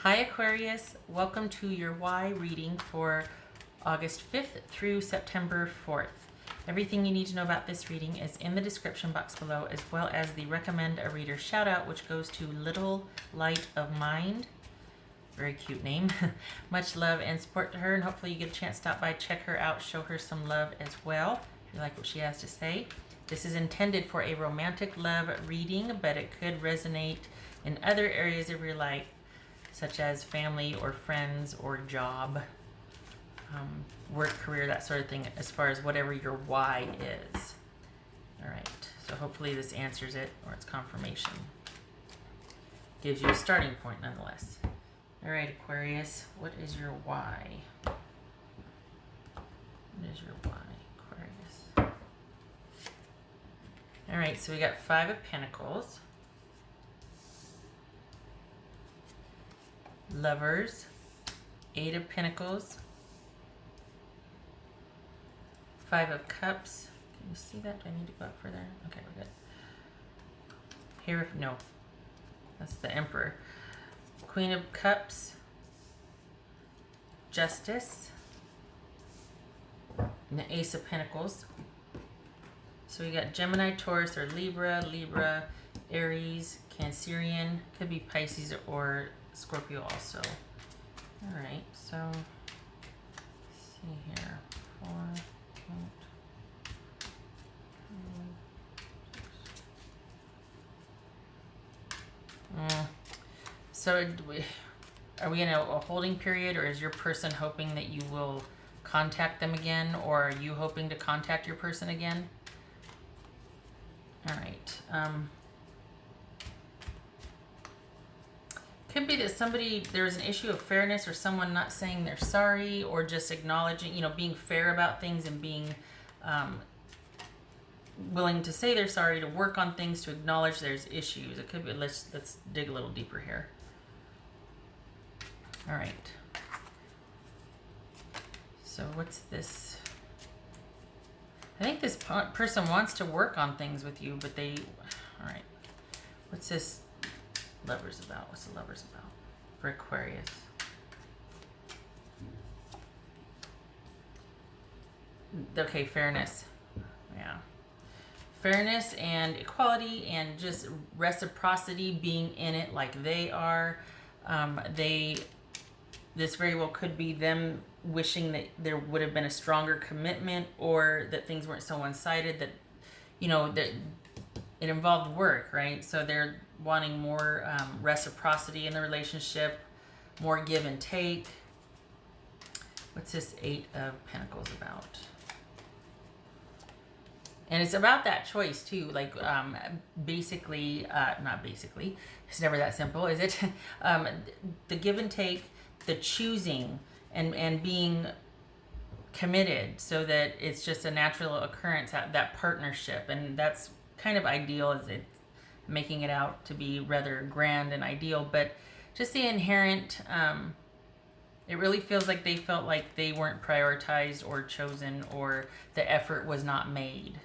Hi Aquarius, welcome to your why reading for August 5th through September 4th. Everything you need to know about this reading is in the description box below, as well as the recommend a reader shout out, which goes to Little Light of Mind. Very cute name. Much love and support to her, and hopefully you get a chance to stop by, check her out, show her some love as well if you like what she has to say. This is intended for a romantic love reading, but it could resonate in other areas of your life, such as family or friends or job, work, career, that sort of thing, as far as whatever your why is. All right, so hopefully this answers it, or it's confirmation. Gives you a starting point nonetheless. All right, Aquarius, what is your why? What is your why, Aquarius? All right, so we got Five of Pentacles, Lovers, Eight of Pentacles, Five of Cups. Can you see that? Do I need to go up further? Okay, we're good. Here, no, that's the Emperor. Queen of Cups, Justice, and the Ace of Pentacles. So we got Gemini, Taurus, or Libra, Aries, Cancerian, could be Pisces or Scorpio also. All right, so let's see here. 4, 8, 6. So are we in a holding period, or is your person hoping that you will contact them again, or are you hoping to contact your person again? All right. Could be that there's an issue of fairness, or someone not saying they're sorry, or just acknowledging, being fair about things and being willing to say they're sorry, to work on things, to acknowledge there's issues. It could be, let's dig a little deeper here. All right. So what's this? I think this person wants to work on things with you, but all right. What's this Lovers about? What's the Lovers about for Aquarius? Okay, fairness. Yeah. Fairness and equality and just reciprocity, being in it like they are. This very well could be them wishing that there would have been a stronger commitment, or that things weren't so one-sided, that, that it involved work, right? So they're wanting more reciprocity in the relationship, more give and take. What's this Eight of Pentacles about? And it's about that choice too, like basically, not basically, it's never that simple, is it? The give and take, the choosing, and being committed, so that it's just a natural occurrence, that partnership. And that's kind of ideal, is it making it out to be rather grand and ideal, but just the inherent, it really feels like they felt like they weren't prioritized or chosen, or the effort was not made.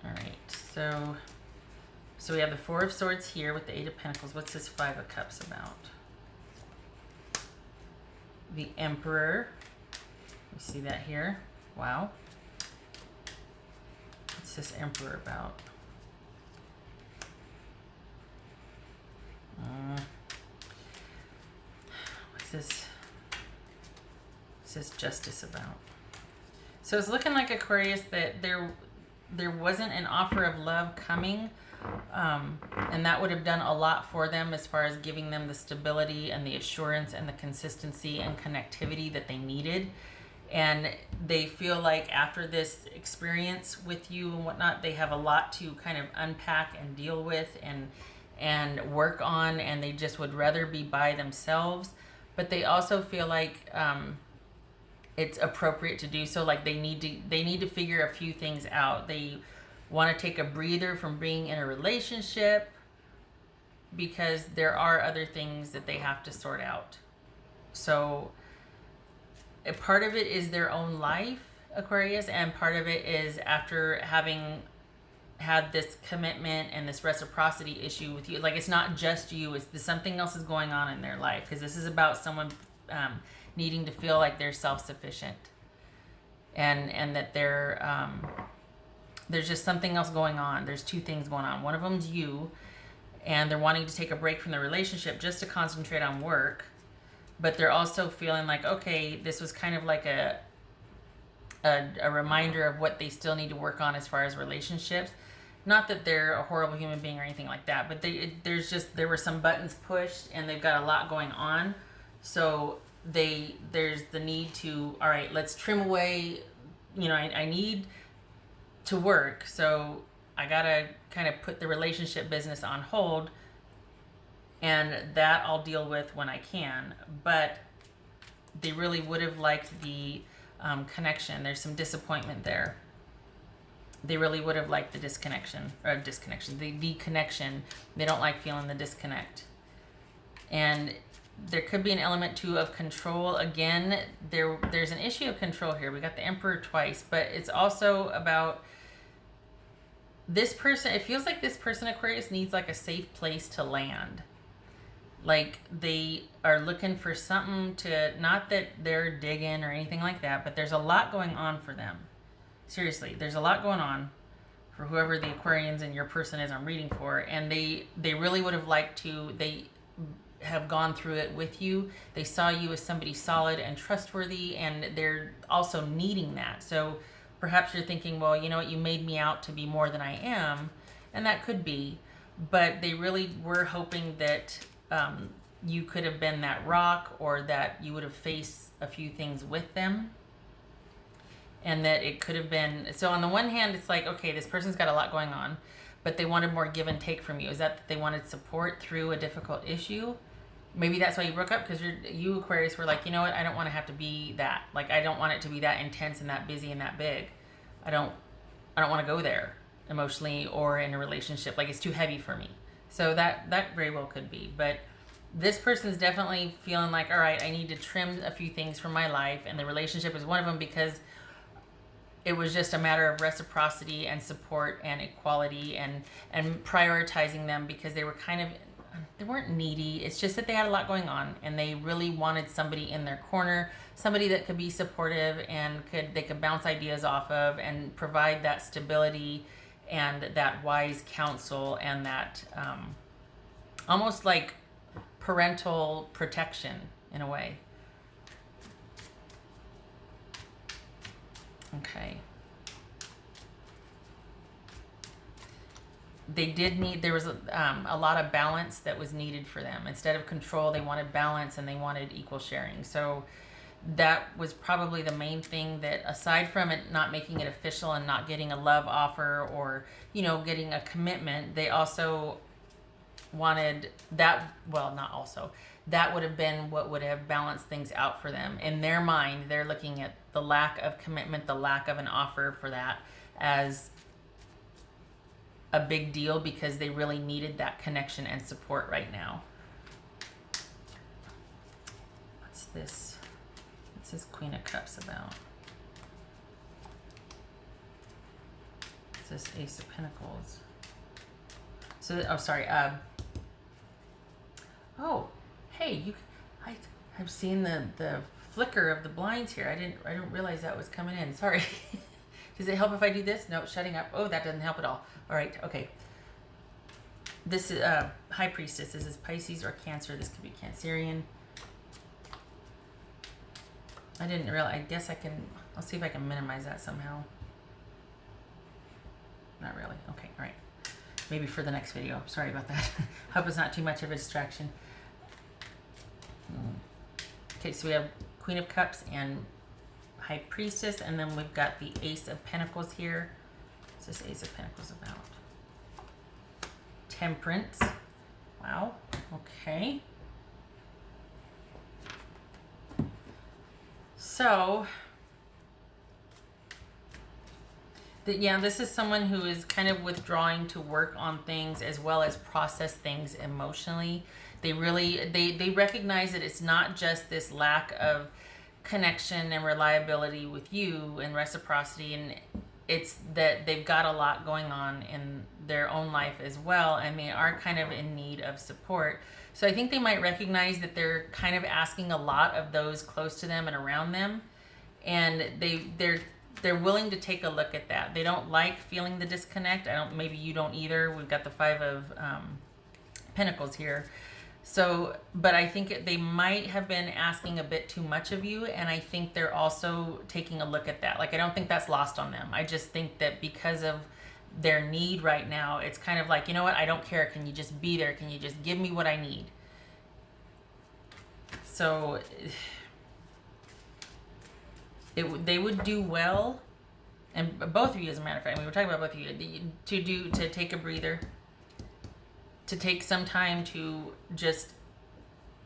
All right, so we have the Four of Swords here with the Eight of Pentacles. What's this Five of Cups about? The Emperor. You see that here? Wow. What's this Emperor about? What's this Justice about? So it's looking like, Aquarius, that there wasn't an offer of love coming, and that would have done a lot for them, as far as giving them the stability and the assurance and the consistency and connectivity that they needed. And they feel like after this experience with you and whatnot, they have a lot to kind of unpack and deal with and work on, and they just would rather be by themselves. But they also feel like it's appropriate to do so. Like they need to figure a few things out. They want to take a breather from being in a relationship, because there are other things that they have to sort out. So a part of it is their own life, Aquarius, and part of it is after having had this commitment and this reciprocity issue with you. Like, it's not just you, it's something else is going on in their life, because this is about someone needing to feel like they're self-sufficient, and that they're there's just something else going on. There's two things going on. One of them's you, and they're wanting to take a break from the relationship just to concentrate on work, but they're also feeling like, okay, this was kind of like a reminder of what they still need to work on as far as relationships. Not that they're a horrible human being or anything like that, but there were some buttons pushed, and they've got a lot going on. So there's the need to, all right, let's trim away. I need to work, so I gotta kind of put the relationship business on hold, and that I'll deal with when I can. But they really would have liked the connection. There's some disappointment there. They really would have liked the the connection. They don't like feeling the disconnect. And there could be an element too of control. Again, there's an issue of control here. We got the Emperor twice, but it's also about this person. It feels like this person, Aquarius, needs like a safe place to land. Like, they are looking for something to, not that they're digging or anything like that, but there's a lot going on for them. Seriously, there's a lot going on for whoever the Aquarians and your person is I'm reading for, and they really would have liked to, they have gone through it with you. They saw you as somebody solid and trustworthy, and they're also needing that. So perhaps you're thinking, well, you know what, you made me out to be more than I am, and that could be, but they really were hoping that you could have been that rock, or that you would have faced a few things with them, and that it could have been. So on the one hand, it's like, okay, this person's got a lot going on, but they wanted more give and take from you. Is that they wanted support through a difficult issue? Maybe that's why you broke up, because you Aquarius were like, you know what, I don't want to have to be that. Like, I don't want it to be that intense and that busy and that big. I don't want to go there emotionally or in a relationship. Like, it's too heavy for me. So that very well could be. But this person's definitely feeling like, all right, I need to trim a few things from my life, and the relationship is one of them, because it was just a matter of reciprocity and support and equality and prioritizing them, because they were they weren't needy. It's just that they had a lot going on, and they really wanted somebody in their corner, somebody that could be supportive and they could bounce ideas off of and provide that stability and that wise counsel and that almost like parental protection in a way. Okay. They did need, there was a lot of balance that was needed for them. Instead of control, they wanted balance, and they wanted equal sharing. So that was probably the main thing, that aside from it not making it official and not getting a love offer or, getting a commitment, they also wanted that, well, not also, that would have been what would have balanced things out for them. In their mind, they're looking at the lack of commitment, the lack of an offer for that as a big deal, because they really needed that connection and support right now. What's this? What's this Queen of Cups about? What's this Ace of Pentacles? So, oh, sorry. Oh, hey, I've seen the flicker of the blinds here. I didn't realize that was coming in. Sorry. Does it help if I do this? No, shutting up. Oh, that doesn't help at all. All right, okay. This is High Priestess. This is Pisces or Cancer. This could be Cancerian. I didn't realize. I guess I'll see if I can minimize that somehow. Not really. Okay, all right. Maybe for the next video. Sorry about that. Hope it's not too much of a distraction. Okay, so we have Queen of Cups and High Priestess, and then we've got the Ace of Pentacles here. What's this Ace of Pentacles about? Temperance. Wow. Okay. So, this is someone who is kind of withdrawing to work on things as well as process things emotionally. They really, they recognize that it's not just this lack of connection and reliability with you and reciprocity it's that they've got a lot going on in their own life as well, and they are kind of in need of support. So I think they might recognize that they're kind of asking a lot of those close to them and around them, and they're willing to take a look at that. They don't like feeling the disconnect. Maybe you don't either. We've got the Five of Pentacles here. So, but I think they might have been asking a bit too much of you, and I think they're also taking a look at that. Like, I don't think that's lost on them. I just think that because of their need right now, it's kind of like, you know what, I don't care. Can you just be there? Can you just give me what I need? So they would do well, and both of you, as a matter of fact, we were talking about both of you, to take a breather, to take some time to just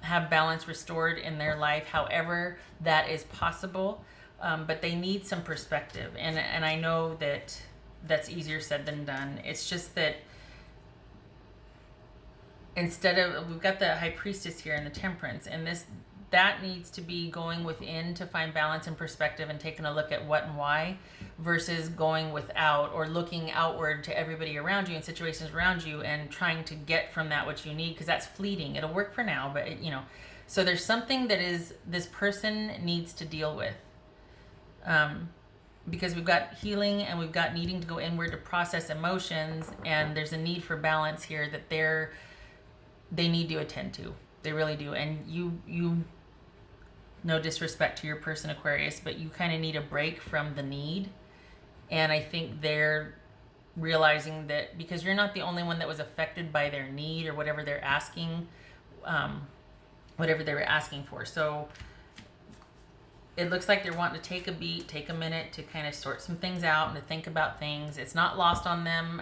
have balance restored in their life, however that is possible. But they need some perspective, and I know that that's easier said than done. It's just that instead of, we've got the High Priestess here and the Temperance, and that needs to be going within to find balance and perspective and taking a look at what and why, versus going without or looking outward to everybody around you and situations around you and trying to get from that what you need, because that's fleeting. It'll work for now, but so there's something that this person needs to deal with, because we've got healing and we've got needing to go inward to process emotions, and there's a need for balance here that they need to attend to. They really do. And you no disrespect to your person, Aquarius, but you kind of need a break from the need. And I think they're realizing that because you're not the only one that was affected by their need or whatever they're asking, whatever they were asking for. So it looks like they're wanting to take a beat, take a minute to kind of sort some things out and to think about things. It's not lost on them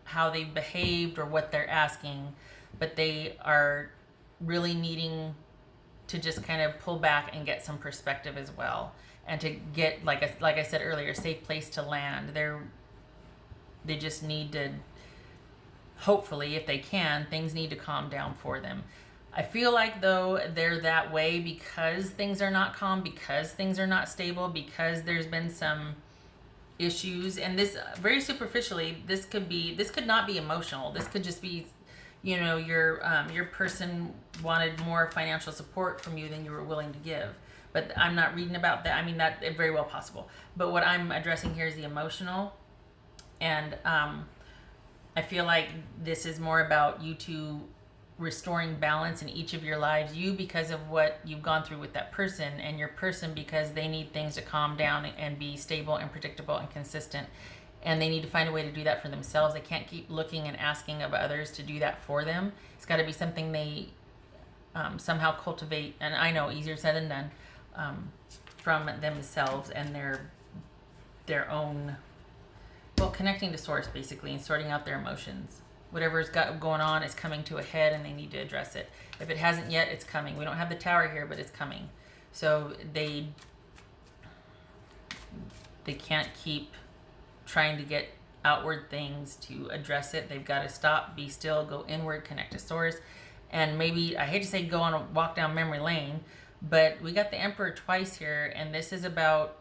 how they behaved or what they're asking, but they are really needing to just kind of pull back and get some perspective as well, and to get, like I said earlier, a safe place to land. They just need to, hopefully, if they can, things need to calm down for them. I feel like, though, they're that way because things are not calm, because things are not stable, because there's been some issues. And this, very superficially, this could not be emotional. This could just be, your person wanted more financial support from you than you were willing to give. But I'm not reading about that. I mean, that is very well possible. But what I'm addressing here is the emotional. And I feel like this is more about you two restoring balance in each of your lives. You, because of what you've gone through with that person, and your person, because they need things to calm down and be stable and predictable and consistent. And they need to find a way to do that for themselves. They can't keep looking and asking of others to do that for them. It's got to be something they somehow cultivate, and I know easier said than done, from themselves and their own, connecting to source basically, and sorting out their emotions. Whatever's got going on is coming to a head, and they need to address it. If it hasn't yet, it's coming. We don't have the Tower here, but it's coming. So they can't keep trying to get outward things to address it. They've got to stop, be still, go inward, connect to source. And maybe, I hate to say go on a walk down memory lane, but we got the Emperor twice here, and this is about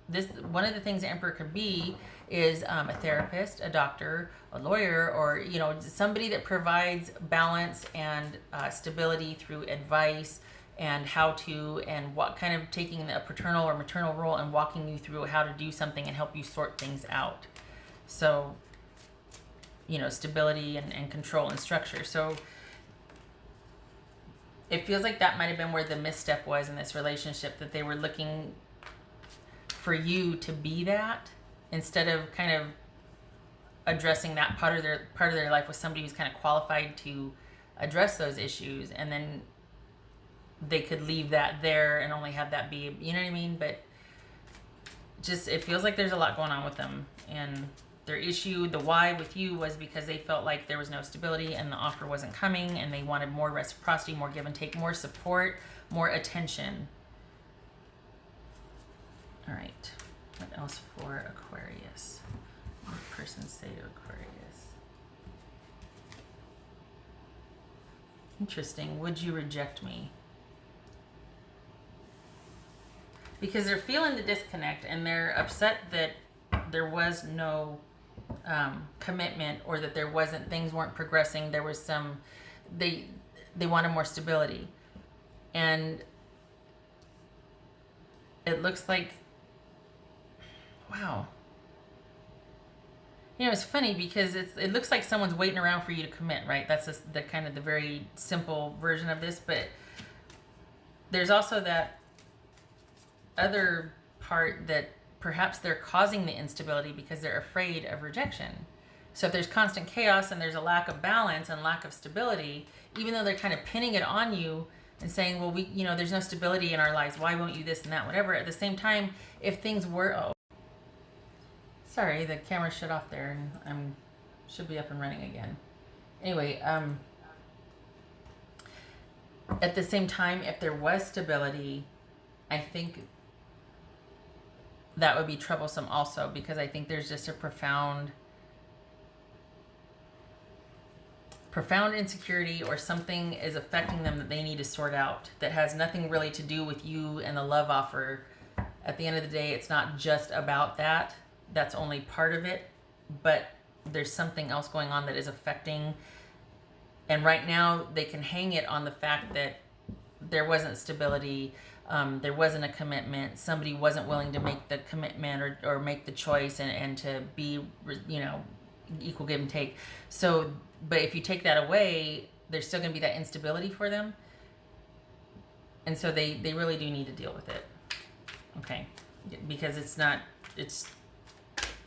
this. One of the things the Emperor could be is a therapist, a doctor, a lawyer, or somebody that provides balance and stability through advice and how to, and what kind of taking a paternal or maternal role and walking you through how to do something and help you sort things out. So, stability and control and structure. So it feels like that might have been where the misstep was in this relationship, that they were looking for you to be that, instead of kind of addressing that part of their life with somebody who's kind of qualified to address those issues, and then they could leave that there and only have that be, you know what I mean? But just, it feels like there's a lot going on with them, and their issue, the why with you, was because they felt like there was no stability and the offer wasn't coming, and they wanted more reciprocity, more give and take, more support, more attention. All right, what else for Aquarius? What did the person say to Aquarius? Interesting. Would you reject me? Because they're feeling the disconnect, and they're upset that there was no commitment, or that there wasn't, things weren't progressing. There was some, they wanted more stability. And it looks like, wow. You know, it's funny because it looks like someone's waiting around for you to commit, right? That's just the kind of the very simple version of this. But there's also that other part that perhaps they're causing the instability because they're afraid of rejection. So if there's constant chaos and there's a lack of balance and lack of stability, even though they're kind of pinning it on you and saying, well, we, you know, there's no stability in our lives, why won't you this and that, whatever. At the same time, if things were, oh, sorry, the camera shut off there, and should be up and running again. Anyway, at the same time, if there was stability, I think that would be troublesome also, because I think there's just a profound insecurity, or something is affecting them that they need to sort out, that has nothing really to do with you and the love offer. At the end of the day, it's not just about that. That's only part of it, but there's something else going on that is affecting. And right now they can hang it on the fact that there wasn't stability, there wasn't a commitment, somebody wasn't willing to make the commitment or make the choice and to be, you know, equal give and take. So, but if you take that away, there's still going to be that instability for them. And so they really do need to deal with it. Okay. Because it's,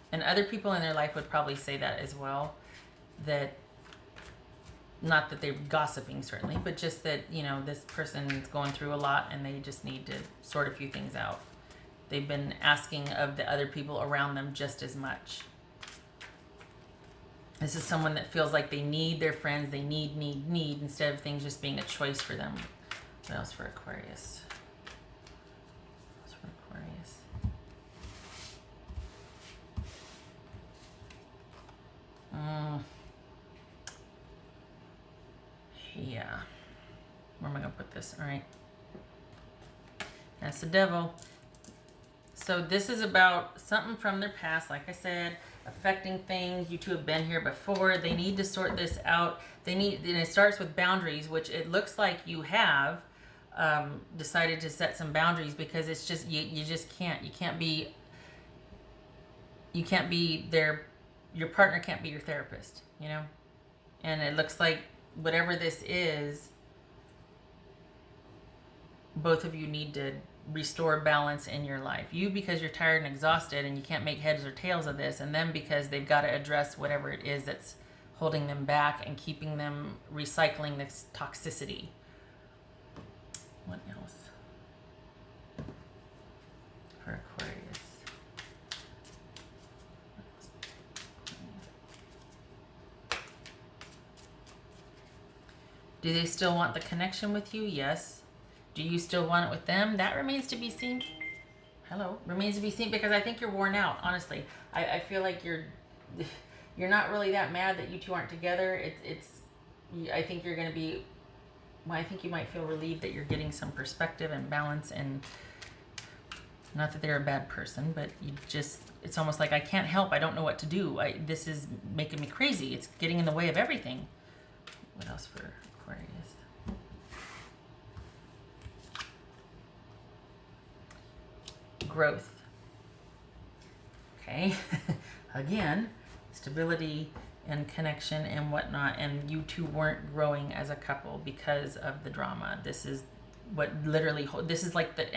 and other people in their life would probably say that as well, that, not that they're gossiping certainly, but just that, you know, this person is going through a lot and they just need to sort a few things out. They've been asking of the other people around them just as much. This is someone that feels like they need their friends, they need, instead of things just being a choice for them. What else for Aquarius? What's for Aquarius? Yeah. Where am I going to put this? All right. That's the Devil. So this is about something from their past, like I said, affecting things. You two have been here before. They need to sort this out. And it starts with boundaries, which it looks like you have decided to set some boundaries, because it's just, you just can't. You can't be your partner can't be your therapist, you know? And it looks like whatever this is, both of you need to restore balance in your life. You because you're tired and exhausted and you can't make heads or tails of this, and them because they've got to address whatever it is that's holding them back and keeping them recycling this toxicity. What else for Aquarius? Do they still want the connection with you? Yes. Do you still want it with them? That remains to be seen. Hello. Remains to be seen, because I think you're worn out, honestly. I feel like you're not really that mad that you two aren't together. I think you're going to be, well, I think you might feel relieved that you're getting some perspective and balance, and not that they're a bad person, but you just, it's almost like, I can't help. I don't know what to do. This is making me crazy. It's getting in the way of everything. What else for Aquarius? Growth. Okay. Again, stability and connection and whatnot, and you two weren't growing as a couple because of the drama. This is what literally, this is like the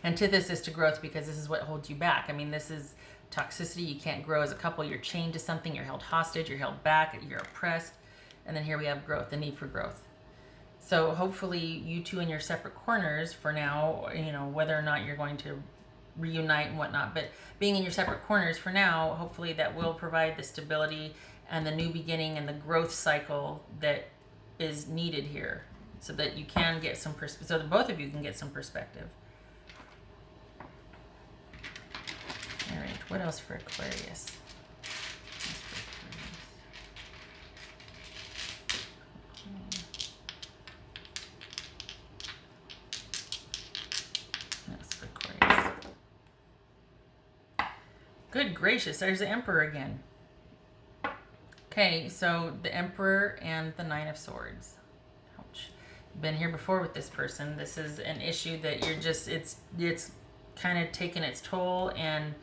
antithesis to growth, because this is what holds you back. I mean, this is toxicity. You can't grow as a couple. You're chained to something. You're held hostage. You're held back. You're oppressed. And then here we have growth, the need for growth. So hopefully you two in your separate corners for now, you know, whether or not you're going to reunite and whatnot, but being in your separate corners for now, hopefully that will provide the stability and the new beginning and the growth cycle that is needed here, so that you can get some perspective, so that both of you can get some perspective. All right, what else for Aquarius? Good gracious, there's the Emperor again. Okay, so the Emperor and the Nine of Swords. Ouch. You've been here before with this person. This is an issue that you're just, it's kind of taken its toll, and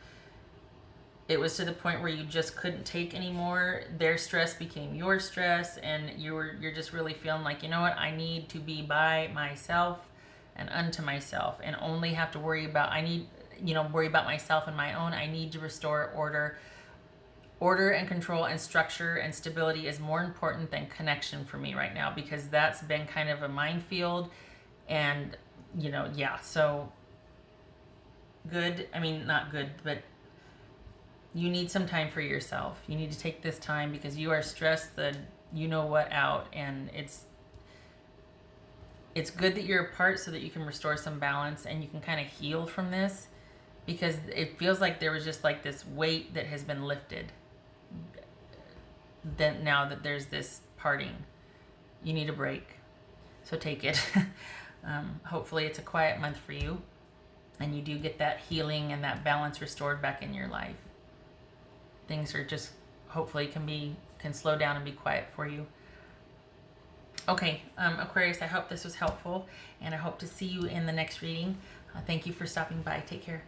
it was to the point where you just couldn't take anymore. Their stress became your stress, and you're just really feeling like, you know what, I need to be by myself and unto myself, and only have to worry about, worry about myself and my own. I need to restore order. Order and control and structure and stability is more important than connection for me right now, because that's been kind of a minefield. And, so good. I mean, not good, but you need some time for yourself. You need to take this time because you are stressed the out, and it's good that you're apart so that you can restore some balance and you can kind of heal from this, because it feels like there was just like this weight that has been lifted. Then now that there's this parting, you need a break. So take it. Hopefully it's a quiet month for you, and you do get that healing and that balance restored back in your life. Things are just, hopefully can slow down and be quiet for you. Okay, Aquarius, I hope this was helpful, and I hope to see you in the next reading. Thank you for stopping by. Take care.